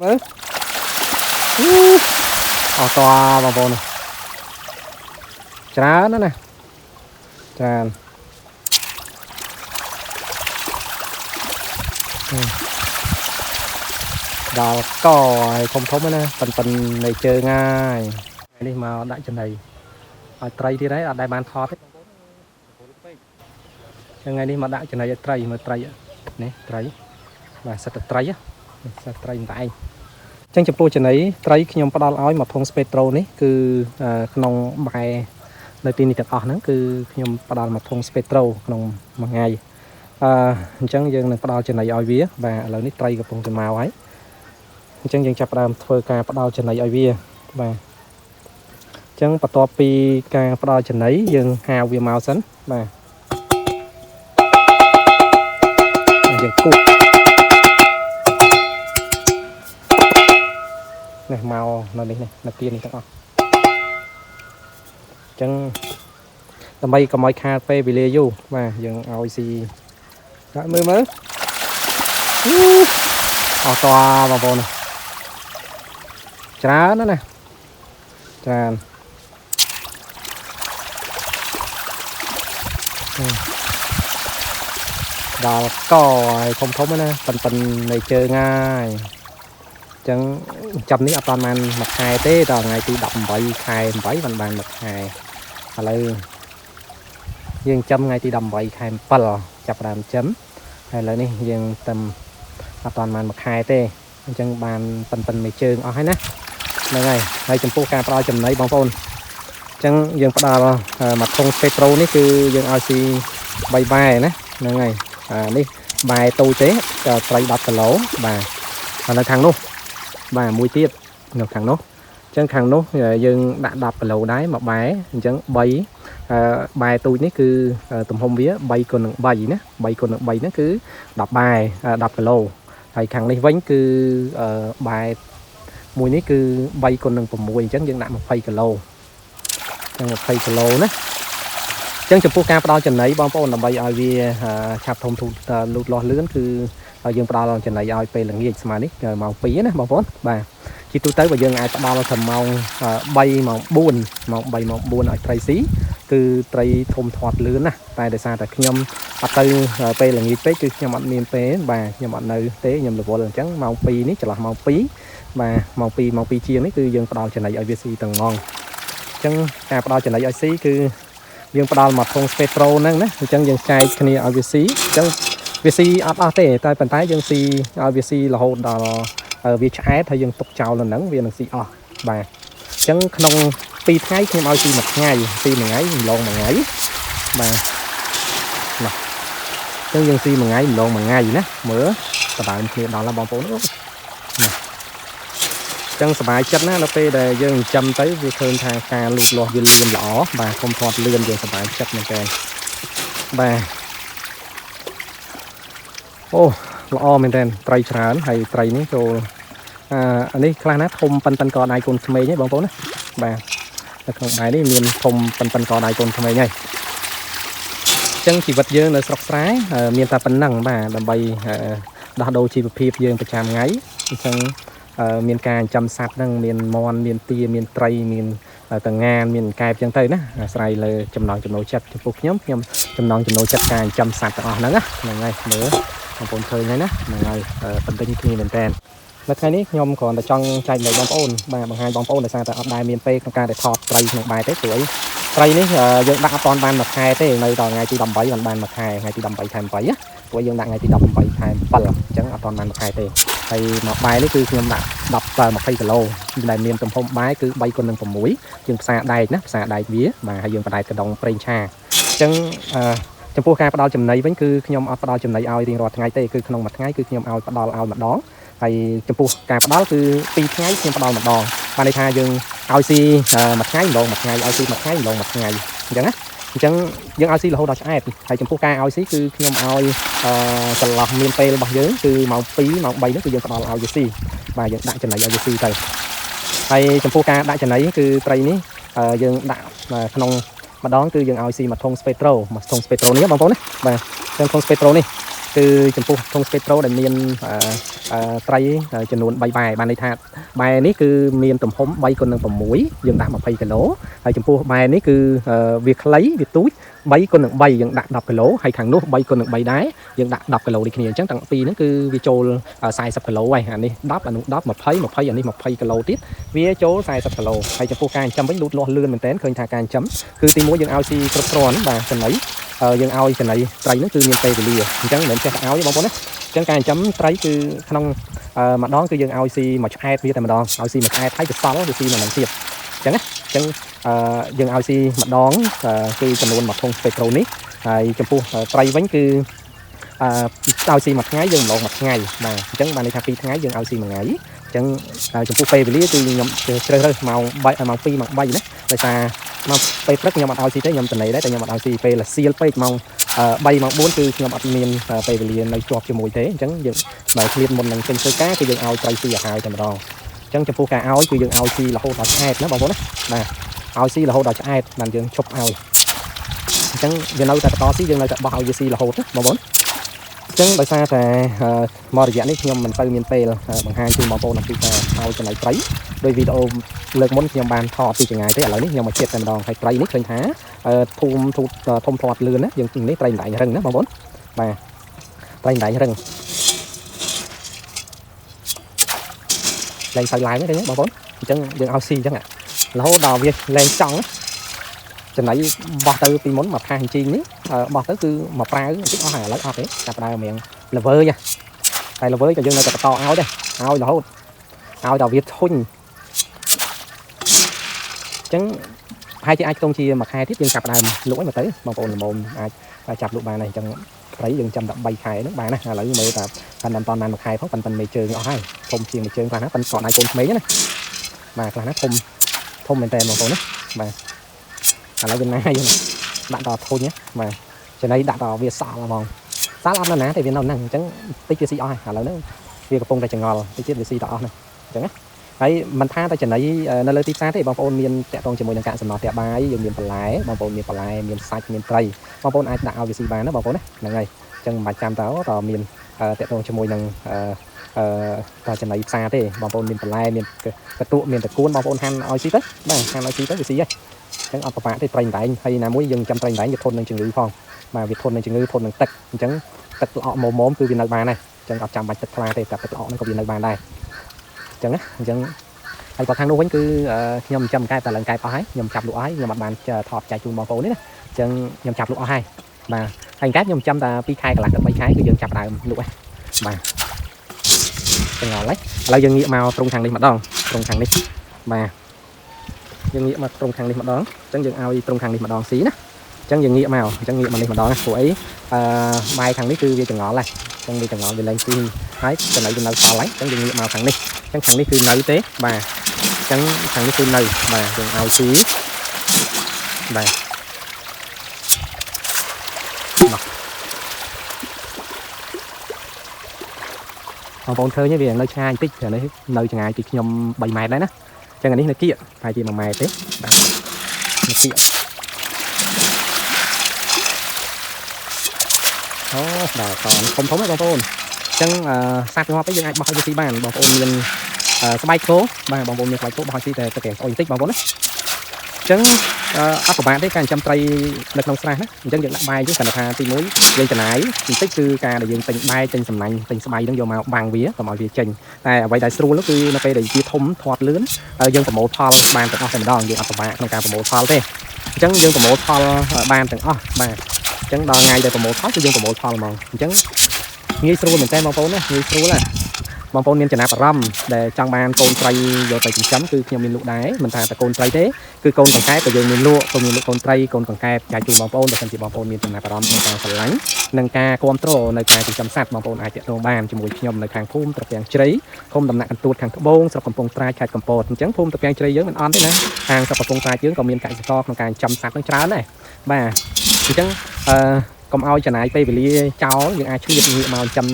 មើលអត់តបងប្អូនច្រើនណាស់ណាច្រើនដល់កហើយធំណាប៉ិននៃជើងហើយនេះមកដាក់ចំណីឲ្យត្រីទៀតហើយអត់ដែលបានថតទេបងប្អូនថ្ងៃនេះមកដាក់ចំណីឲ្យត្រីមើលត្រីនេះត្រីបាទសិតតែត្រីសិតត្រីតែឯងចឹងចំពោះចំណីត្រីខ្ញុំផ្ដល់ឲ្យមកធុងស្ពេត្រូនេះគឺក្នុងបែនៅទីនេះទាំងអស់ហ្នឹងគឺខ្ញុំផ្ដល់មកធុងស្ពេត្រូក្នុងមួយថ្ងៃអញ្ចឹងយើងនឹងផ្ដល់ចំណីឲ្យវាបាទឥឡូវនេះត្រីកំពុងតែមកហើយអញ្ចឹងយើងចាប់ផ្ដើមធ្វើការផ្ដល់ចំណីឲ្យវាបាទអញ្ចឹងបន្ទាប់ពីការផ្ដល់ចំណីយើងហាវវាមកសិនបាទយើងគូសនេះមកនៅនេះនៅគៀននេះទាំងអស់អញ្ចឹងដើម្បីកុំឲ្យខាតពេលវេលាយូរបាទយើងឲ្យស៊ីដាក់មើលអត់តបងប្អូនច្រើនណាស់ច្រើនដល់កហើយធំណាប៉ិននៃជើងហើយអញ្ចឹងចាំនេះអត់តាន់បានមួយខែទេដល់ថ្ងៃទី18ខែ8បានមួយខែឥឡូវយើងចាំថ្ងៃទី18ខែ7ចាប់ដើមចាំហើយឥឡូវនេះយើងតែអត់តាន់បានមួយខែទេអញ្ចឹងបានប៉ិននៃជើងអស់ហើយណាហ្នឹងហើយចំពោះការផ្ដល់ចំណីបងប្អូនអញ្ចឹងយើងផ្ដល់មកធុងស្ពេត្រូនេះគឺយើងឲ្យស៊ី3បែណាហ្នឹងហើយនេះបែតូចទេត្រី10គីឡូបាទហើយនៅខាងនោះបាទមួយទៀតនៅខាងនោះអញ្ចឹងខាងនោះយើងដាក់10គីឡូដែរមួយបែអញ្ចឹង3បែទូចនេះគឺទំហំវា3គុណនឹង3ណា3គុណនឹង3ហ្នឹងគឺ10បែ10គីឡូហើយខាងនេះវិញគឺបែមួយនេះគឺ3គុណនឹង6អញ្ចឹងយើងដាក់20គីឡូអញ្ចឹង20គីឡូណាអញ្ចឹងចំពោះការផ្ដល់ចំណីបងប្អូនដើម្បីឲ្យវាឆាប់ធំធូរលូតលាស់លឿនគឺយើងផ្ដល់ចំណីឲ្យពេលល្ងាចស្មើនេះម៉ោង2ណាបងប្អូនបាទជាទូទៅបើយើងអាចផ្ដល់ត្រឹមម៉ោង3ម៉ោង4ម៉ោង3ម៉ោង4ឲ្យត្រីស៊ីគឺត្រីធំធាត់លឿនណាតែដោយសារតែខ្ញុំអត់ទៅពេលល្ងាចពេកគឺខ្ញុំអត់មានពេលបាទខ្ញុំអត់នៅទេខ្ញុំរវល់អញ្ចឹងម៉ោង2នេះចន្លោះម៉ោង2បាទម៉ោង2ជាងនេះគឺយើងផ្ដល់ចំណីឲ្យវាស៊ីទាំងម៉ោងអញ្ចឹងការផ្ដល់ចំណីឲ្យស៊ីគឺយើងផ្ដល់មកធុងស្ពេត្រូហ្នឹងណាអញ្ចឹងយើងចែកគ្នាឲ្យវាស៊ីអញ្ចឹងវាស៊ីអត់អស់ទេតែប៉ុន្តែយើងស៊ីឲ្យវាស៊ីរហូតដល់វាឆ្អែតហើយយើងទុកចោលនៅហ្នឹងវានឹងស៊ីអស់បាទអញ្ចឹងក្នុង2ថ្ងៃខ្ញុំឲ្យស៊ីមួយថ្ងៃស៊ីមួយថ្ងៃម្លងមួយថ្ងៃបាទណាអញ្ចឹងយើងស៊ីមួយថ្ងៃម្លងមួយថ្ងៃណាមើលបដើមគ្នាដល់ហើយបងប្អូនណាអញ្ចឹងសប្បាយចិត្តណាដល់ពេលដែលយើងចិញ្ចឹមទៅវាឃើញថាការលូតលាស់វាលឿនល្អបាទធំធាត់លឿនយើងសប្បាយចិត្តមែនតើបាទអូល្អមែនតើត្រីច្រើនហើយត្រីនេះចូលអានេះខ្លះណាធំប៉ិនកដៃកូនក្មេងហ៎បងប្អូនណាបាទនៅក្នុងបែរនេះមានធំប៉ិនកដៃកូនក្មេងហើយអញ្ចឹងជីវិតយើងនៅស្រុកស្រែមានតែប៉ុណ្ណឹងបាទដើម្បីដោះដូរជីវភាពយើងប្រចាំថ្ងៃអញ្ចឹងមានការចិញ្ចឹមសត្វហ្នឹងមានមាន់មានទាមានត្រីមានតងានមានកែបអញ្ចឹងទៅណាអាស្រ័យលើចំណង់ចំណូលចិត្តចំពោះខ្ញុំចំណង់ចំណូលចិត្តការចិញ្ចឹមសត្វទាំងអស់ហ្នឹងណាហ្នឹងហើយមើលបងប្អូនឃើញហើយណាហ្នឹងហើយបណ្ឌិតគ្នាមែនតើនៅថ្ងៃនេះខ្ញុំគ្រាន់តែចង់ចែកម្លែកបងប្អូនបាទបង្ហាញបងប្អូនដោយសារតែអត់ដែលមានពេលក្នុងការដែលថតត្រីក្នុងបែបទេព្រោះត្រីនេះយើងដាក់អត់ទាន់បានមួយខែទេនៅដល់ថ្ងៃទី18បានមួយខែថ្ងៃទី18ខែ8ណាព្រោះយើងដាក់ថ្ងៃទី18ខែ7អញ្ចឹងអត់ទាន់បានមួយខែទេហើយមកបែនេះគឺខ្ញុំដាក់20គីឡូដែលមានទំហំបែគឺ3គុណនឹង6យើងផ្សារដែកណាផ្សារដែកវាបាទហើយយើងបដែកកដុងប្រេងឆាអញ្ចឹងចំពោះការផ្ដល់ចំណីវិញគឺខ្ញុំអត់ផ្ដល់ចំណីឲ្យរៀងរាល់ថ្ងៃទេគឺក្នុងមួយថ្ងៃគឺខ្ញុំឲ្យផ្ដល់ឲ្យម្ដងហើយចំពោះការផ្ដល់គឺ2ថ្ងៃខ្ញុំផ្ដល់ម្ដងបានន័យថាយើងឲ្យស៊ីមួយថ្ងៃម្ដងមួយថ្ងៃឲ្យស៊ីមួយថ្ងៃម្ដងមួយថ្ងៃអញ្ចឹងណាអញ្ចឹងយើងឲ្យស៊ីរហូតដល់ឆ្អែតហើយចំពោះការឲ្យស៊ីគឺខ្ញុំឲ្យចន្លោះមានពេលរបស់យើងគឺម៉ោង2ម៉ោង3នេះគឺយើងផ្ដល់ឲ្យវាស៊ីបាទយើងដាក់ចំណីឲ្យវាស៊ីទៅហើយចំពោះការដាក់ចំណីគឺត្រីនេះយើងដាក់ក្នុងម្ដងគឺយើងឲ្យស៊ីមួយធុងស្ពេត្រូនេះបងប្អូនណាបាទធុងស្ពេត្រូនេះ គឺចំពោះធុង Spectro ដែលមានត្រីចំនួន3បែបានន័យថាបែនេះគឺមានទំហំ3គុណនឹង6យើងដាក់20គីឡូហើយចំពោះបែនេះគឺវាខ្លីវាទូច3គុណនឹង3យើងដាក់10គីឡូហើយខាងនោះ3គុណនឹង3ដែរយើងដាក់10គីឡូដូចគ្នាអញ្ចឹងទាំងពីរហ្នឹងគឺវាចូល40គីឡូហើយអានេះ10អានោះ10 20 20អានេះ20គីឡូទៀតវាចូល40គីឡូហើយចំពោះការចិញ្ចឹមវិញលូតលាស់លឿនមែនតើឃើញថាការចិញ្ចឹមគឺទី1យើងឲ្យស៊ីគ្រប់គ្រាន់បាទចំណីយើងឲ្យចំណីត្រីហ្នឹងគឺមានពេលវេលាអញ្ចឹងមិនមែនចេះតែឲ្យបងប្អូនណាអញ្ចឹងការចិញ្ចឹមត្រីគឺក្នុងម្ដងគឺយើងឲ្យស៊ីមួយឆ្អែតវាតែម្ដងឲ្យស៊ីមួយឆ្អែតហើយកសលវាស៊ីមួយនឹងទៀតអញ្ចឹងណាអញ្ចឹងយើងឲ្យស៊ីម្ដងគឺចំនួន1ធុង Spectro នេះហើយចំពោះត្រីវិញគឺឲ្យស៊ីមួយថ្ងៃយើងម្ដងមួយថ្ងៃបាទអញ្ចឹងបានន័យថា2ថ្ងៃយើងឲ្យស៊ីមួយថ្ងៃអញ្ចឹងចំពោះពេលវេលាគឺខ្ញុំជ្រើសរើសម៉ោង2ម៉ោង3ណាដោយសារមកពេលព្រឹកខ្ញុំអត់ឲ្យស៊ីទេខ្ញុំត្នេដែរតែខ្ញុំអត់ឲ្យស៊ីពេលសៀលពេកម៉ោង3ម៉ោង4គឺខ្ញុំអត់មានពេលវេលានៅជាប់ជាមួយទេអញ្ចឹងយើងបើឃ្លាតមុននឹងចេញធ្វើការគឺយើងឲ្យត្រីស៊ីឲ្យហើយតែម្ដងអញ្ចឹងចំពោះការឲ្យគឺយើងឲ្យស៊ីរហូតដល់ឆ្អែតណាបងប្អូនណាបាទឲ្យស៊ីរហូតដល់ឆ្អែតបានយើងឈប់ឲ្យអញ្ចឹងយើងនៅតែបន្តស៊ីយើងនៅតែបោះឲ្យវាស៊ីរហូតណាបងប្អូនអញ្ចឹងដោយសារតែមករយៈនេះខ្ញុំមិនទៅមានពេលបង្ហាញជូនបងប្អូនអំពីការឲ្យចំណីត្រីដោយវីដេអូលើកមុនខ្ញុំបានថតពីចម្ងាយទេឥឡូវនេះខ្ញុំមកជិតតែម្ដងហើយត្រីនេះឃើញថាធំធាត់លឿនណាយើងនេះត្រីម្ដាយរឹងណាបងប្អូនបាទត្រីម្ដាយរឹងលែងទៅឡាយទេបងប្អូនអញ្ចឹងយើងឲ្យស៊ីអញ្ចឹងរហូតដល់វាលែងចង់ចំណៃបោះទៅពីមុនមកផាសជីងនេះបោះទៅគឺមកប្រាវតិចអស់ហើយឥឡូវអត់ទេចាប់ដើមរៀងល្វើយតែល្វើយក៏យើងនៅតែបន្តឲ្យដែរឲ្យរហូតឲ្យដល់វាធុញអញ្ចឹងហើយជាអាចខ្ទង់ជាមួយខែទៀតយើងចាប់ដើមលក់ឲ្យមកទៅបងប្អូនល្មមអាចចាប់លក់បានហើយអញ្ចឹងត្រីយើងចាំតែ3ខែហ្នឹងបានណាឥឡូវមើលតែបានមិនតាន់បាន1ខែផងប៉ុន្តែមេជើងអស់ហើយធំជាងមេជើងខ្លះណាប៉ុន្តែគាត់ដៃកូនក្មេងណាបាទខ្លះណាធំមែនតើបងប្អូនណាបាទឥឡូវយើងណាយើងដាក់ដល់ធុញណាបាទចំណៃដាក់ដល់វាសល់ហ្មងសល់អត់នៅណាតែវានៅហ្នឹងអញ្ចឹងតិចវាស៊ីអស់ហើយឥឡូវហ្នឹងវាកំពុងតែចង្អល់តិចទៀតវាស៊ីដល់អស់ហ្នឹងអញ្ចឹងណាហើយមិនថាតែចំណៃនៅលើទីផ្សារទេបងប្អូនមានតាក់ទងជាមួយនឹងកាកសំណល់ផ្ទះបាយយើងមានបន្លែបងប្អូនមានបន្លែមានសាច់មានត្រីបងប្អូនអាចដាក់ឲ្យវាស៊ីបានណាបងប្អូនណាហ្នឹងហើយអញ្ចឹងមិនបាច់ចាំតើមានតាក់ទងជាមួយនឹងតែចំណៃផ្សារទេបងប្អូនមានបន្លែមានកតក់មានតកួនបងប្អូនហាន់ឲ្យស៊ីទៅបាទហាន់ឲ្យស៊ីទៅវាស៊ីហើយអញ្ចឹងអត់ប្របាក់ទេត្រីម្ដែងហើយណាមួយយើងចាំត្រីម្ដែងវាធន់នឹងជំងឺផងបាទវាធន់នឹងជំងឺធន់នឹងទឹកអញ្ចឹងទឹកល្អក់មុំគឺវានៅបានដែរអញ្ចឹងអត់ចាំបាច់ទឹកថ្លាទេតែទឹកល្អក់ហ្នឹងក៏វានៅបានដែរអញ្ចឹងណាអញ្ចឹងហើយបើខាងនោះវិញគឺខ្ញុំចាំកែបតែឡើងកែបអស់ហើយខ្ញុំចាប់លក់អស់ហើយខ្ញុំអត់បានថតចែកជូនបងប្អូនទេណាអញ្ចឹងខ្ញុំចាប់លក់អស់ហើយបាទហើយកែបខ្ញុំចាំតែ2ខែកន្លះទៅ3ខែគឺយើងចាប់ដើមលក់ហើយបាទចឹងហើយឥឡូវយើងងាកមកត្រង់ខាងនេះម្ដងត្រង់ខាងនេះបាទយើងងាកមកត្រង់ខាងនេះម្ដងអញ្ចឹងយើងឲ្យត្រង់ខាងនេះម្ដងស៊ីណាអញ្ចឹងយើងងាកមកអញ្ចឹងងាកមកនេះម្ដងណាព្រោះអីបាយខាងនេះគឺវាចង្អល់ហើយអញ្ចឹងវាចង្អល់វាលែងស៊ីហើយចំណៃវានៅសល់ហើយអញ្ចឹងយើងងាកមកខាងនេះអញ្ចឹងខាងនេះគឺនៅទេបាទអញ្ចឹងខាងនេះគឺនៅបាទយើងឲ្យស៊ីបាទបងប្អូនឃើញវានៅឆ្ងាយបន្តិចព្រោះនេះនៅឆ្ងាយពីខ្ញុំ3ម៉ែត្រដែរណាអញ្ចឹងអានេះនៅគៀកប្រហែលជា1ម៉ែត្រទេបាទនៅគៀកអូដល់តធំហ្នឹងបងប្អូនអញ្ចឹងសត្វងាប់យើងអាចបោះឲ្យវាស៊ីបានបងប្អូនមានស្បែកគោបាទបងប្អូនមានស្បែកគោបោះឲ្យស៊ីតែទឹកស្អុយបន្តិចបងប្អូនណាអញ្ចឹងអត់ពិបាកទេការចិញ្ចឹមត្រីនៅក្នុងស្រះណាអញ្ចឹងយើងដាក់បាយយើងគាត់ថាទី1យើងចំណាយបន្តិចគឺការដែលយើងទិញបាយទិញសំណាញ់ទិញស្បៃហ្នឹងយកមកបាំងវាកុំឲ្យវាចេញតែអ្វីដែលស្រួលនោះគឺនៅពេលដែលវាធំធាត់លឿនយើងប្រមូលផលបានទាំងអស់តែម្ដងយើងអត់ពិបាកក្នុងការប្រមូលផលទេអញ្ចឹងយើងប្រមូលផលបានទាំងអស់បាទអញ្ចឹងដល់ថ្ងៃដែលប្រមូលផលគឺយើងប្រមូលផលហ្មងអញ្ចឹងងាយស្រួលមែនតើបងប្អូនណាងាយស្រួលណាបងប្អូនមានចំណាប់អារម្មណ៍ដែលចង់បានកូនត្រីយកទៅចិញ្ចឹមគឺខ្ញុំមានលក់ដែរមិនថាតែកូនត្រីទេគឺកូនកង្កែបក៏យើងមានលក់កូនត្រីកូនកង្កែបចែកជូនបងប្អូនបើសិនជាបងប្អូនមានចំណាប់អារម្មណ៍ក្នុងការស្រឡាញ់និងការគ្រប់គ្រងនៅការចិញ្ចឹមសត្វបងប្អូនអាចទាក់ទងបានជាមួយខ្ញុំនៅខាងភូមិត្រពាំងជ្រៃឃុំដំណាក់កន្ទួតខាងត្បូងស្រុកកំពង់ត្រាចខេត្តកំពតអញ្ចឹងភូមិត្រពាំងជ្រៃយើងមិនអន់ទេណាខាងស្រុកកំពង់ត្រាចយើងក៏មានកសិករក្នុងការចិញ្ចឹមសត្វនឹងច្រើនដែរបាទអញ្ចឹងកុំឲ្យចំណាយពេលវេលាចោលយើងអាចឆ្លៀតងាកមកចិញ្ចឹម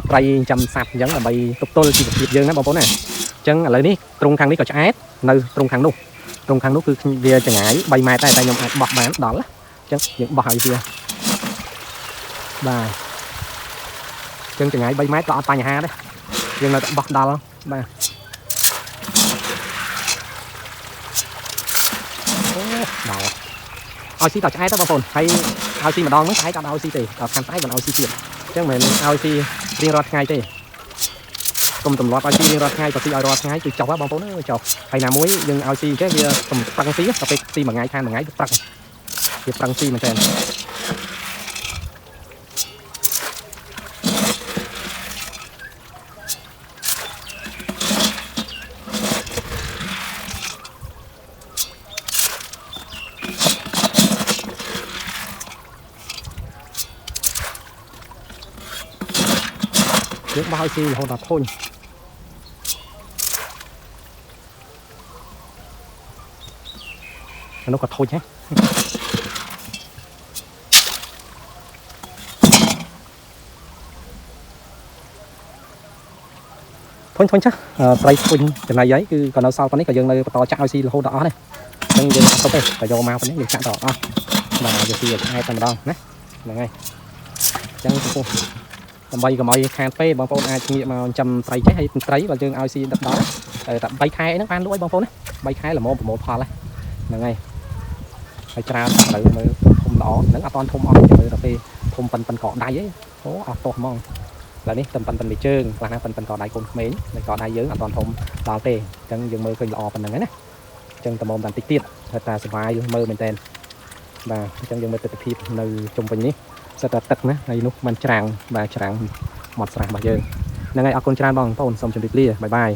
ត្រីចិញ្ចឹមសត្វអញ្ចឹងដើម្បីទប់ទល់ជីវភាពយើងណាបងប្អូនណាអញ្ចឹងឥឡូវនេះត្រង់ខាងនេះក៏ឆ្អែតនៅត្រង់ខាងនោះគឺវាចង្អាយ3ម៉ែត្រដែរតែខ្ញុំអាចបោះបានដល់អញ្ចឹងយើងបោះឲ្យវាបាទ chân chừng ngày bay mét là tay nhà ha đấy nhưng là bật đào không ba đào ao xí tao trái đó bao phồn hay ao xí mà đong mới trái tao ao xí thì tao khăn trái còn ao xí tiền chứ mình ao xí riêng rót ngay thì cùng tầm loạt ao xí riêng rót ngay tao xí ao rót ngay từ chọc á bao phồn nó chọc hay là muối nhưng ao xí cái kia tầm tăng xí tao phải xí mà ngay than mà ngay tăng việc tăng xí mà xem nước bao xí là hồn đập thôi nó còn thôi nhé thôi thôi chứ tay quỳnh chừng này giấy cứ còn đâu sau con ấy cả dương này to chạm xí là hồn đỏ này nhưng giờ không thể phải vô mau con ấy chạm đỏ mà giờ xí hai tầm đòn nè là ngay chẳng không bay còn bay khan phê bằng phone ai nghiệm mà chầm tay trái hay tay và dương ao xi đập đó tập bay khai nó ăn đuôi bằng phone đấy bay khai là một pha này là ngay phải tra tự mới thùng đỏ nó toàn thùng on rồi tập đi thùng phần cỏ đáy ấy số to mong là đi tầm phần bị trơn là phần cỏ đáy cồn mến này cỏ đáy dưới an toàn thùng đào tê chân dương mơ khơi lọ phần này chân tầm mồm tàn tích tiết thật là survive mơ mình tên và chân dương mơ tự kịp nơi trung bình nhé sẽ tật nữa này lúc mình tràng và tràng một tràng bao giờ là ngày ở con trai bằng phone xong chuẩn bị lia bye bye